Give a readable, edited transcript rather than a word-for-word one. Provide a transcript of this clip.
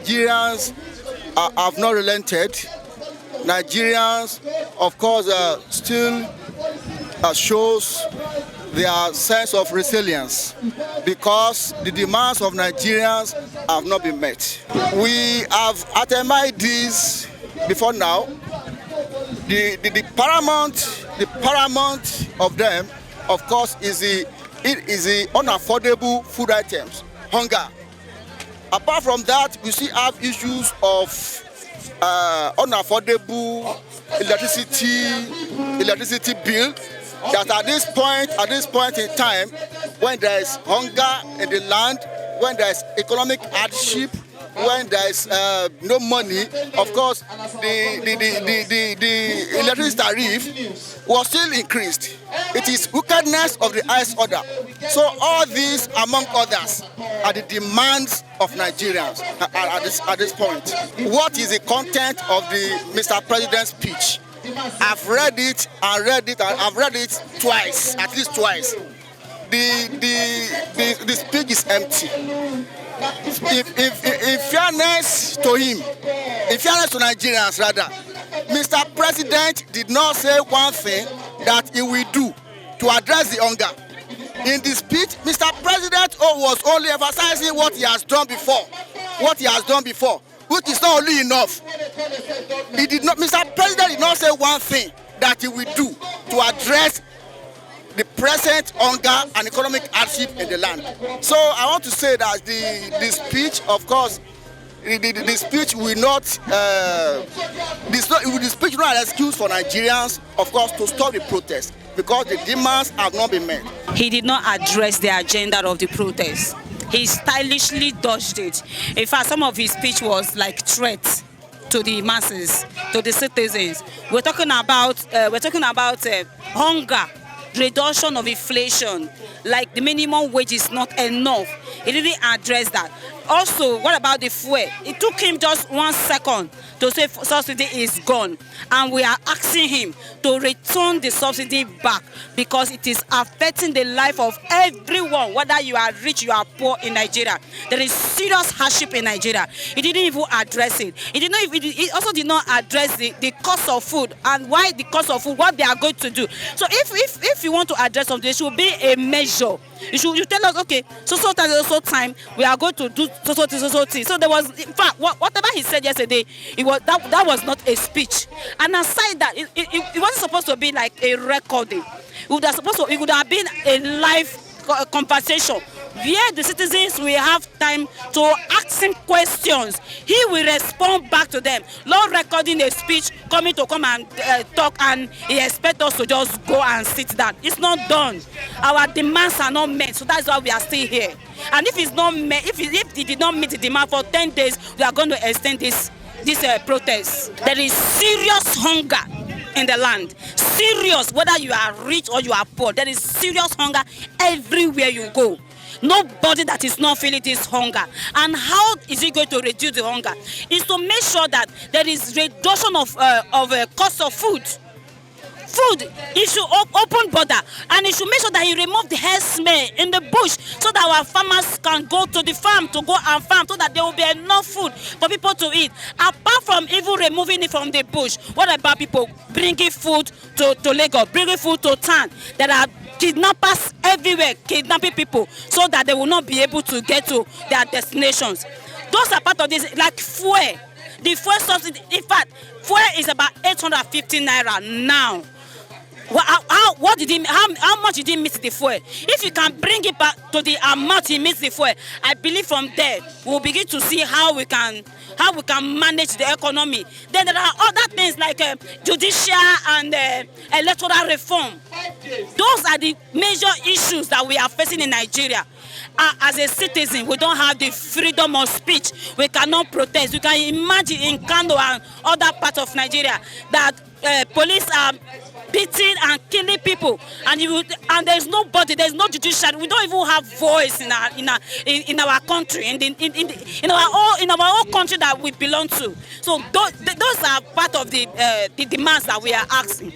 Nigerians have not relented. Nigerians, of course, still shows their sense of resilience because the demands of Nigerians have not been met. We have attempted this before now. The paramount of them, of course, is the unaffordable food items, hunger. Apart from that, we still have issues of unaffordable electricity bill. That at this point in time, when there is hunger in the land, when there is economic hardship, when there is no money, of course, the electricity tariff was still increased. It is wickedness of the highest order. So all these, among others, are the demands of Nigerians at this point. What is the content of the Mr. President's speech? I've read it and read it, and I've read it twice, at least twice. The speech is empty. In fairness to him, in fairness to Nigerians rather, Mr. President did not say one thing that he will do to address the hunger. In the speech, Mr. President was only emphasizing what he has done before, which is not only enough. Mr. President did not say one thing that he will do to address the present hunger and economic hardship in the land. So I want to say that the speech, of course, the speech will not, the speech is not an excuse for Nigerians, of course, to stop the protest because the demands have not been met. He did not address the agenda of the protest. He stylishly dodged it. In fact, some of his speech was like threats to the masses, to the citizens. We're talking about hunger, reduction of inflation, like the minimum wage is not enough. He didn't address that. Also, what about the fuel? It took him just 1 second to say subsidy is gone, and we are asking him to return the subsidy back because it is affecting the life of everyone, whether you are rich, you are poor in Nigeria. There is serious hardship in Nigeria. He didn't even address it. He also did not address the cost of food and why the cost of food, what they are going to do. So if you want to address something, it should be a measure. You tell us, okay, so time we are going to do so. So there was, in fact, whatever he said yesterday, that was not a speech. And aside that, it wasn't supposed to be like a recording. It would have been a live conversation where the citizens will have time to ask him questions. He will respond back to them. Not recording a speech, come and talk, and he expects us to just go and sit down. It's not done. Our demands are not met, so that's why we are still here. And if it's not met, if he did not meet the demand for 10 days, we are going to extend this protest. There is serious hunger in the land. Serious, whether you are rich or you are poor, there is serious hunger everywhere you go. Nobody that is not feeling this hunger. And how is he going to reduce the hunger? Is to make sure that there is reduction of cost of food. He should open border, and he should make sure that he remove the hair smell in the bush so that our farmers can go to the farm to go and farm so that there will be enough food for people to eat. Apart from even removing it from the bush, what about people bringing food to Lagos, bringing food to town? There are kidnappers everywhere kidnapping people so that they will not be able to get to their destinations. Those are part of this, like fuel. The fuel subsidy, in fact, fuel is about 850 naira now. How much did he miss the fuel? If you can bring it back to the amount he missed the fuel, I believe from there we'll begin to see how we can manage the economy. Then there are other things like judicial and electoral reform. Those are the major issues that we are facing in Nigeria. As a citizen, we don't have the freedom of speech. We cannot protest. You can imagine in Kano and other parts of Nigeria that police are beating and killing people, and there's nobody, there's no judiciary. We don't even have voice in our country, in our own country that we belong to. So those are part of the demands that we are asking.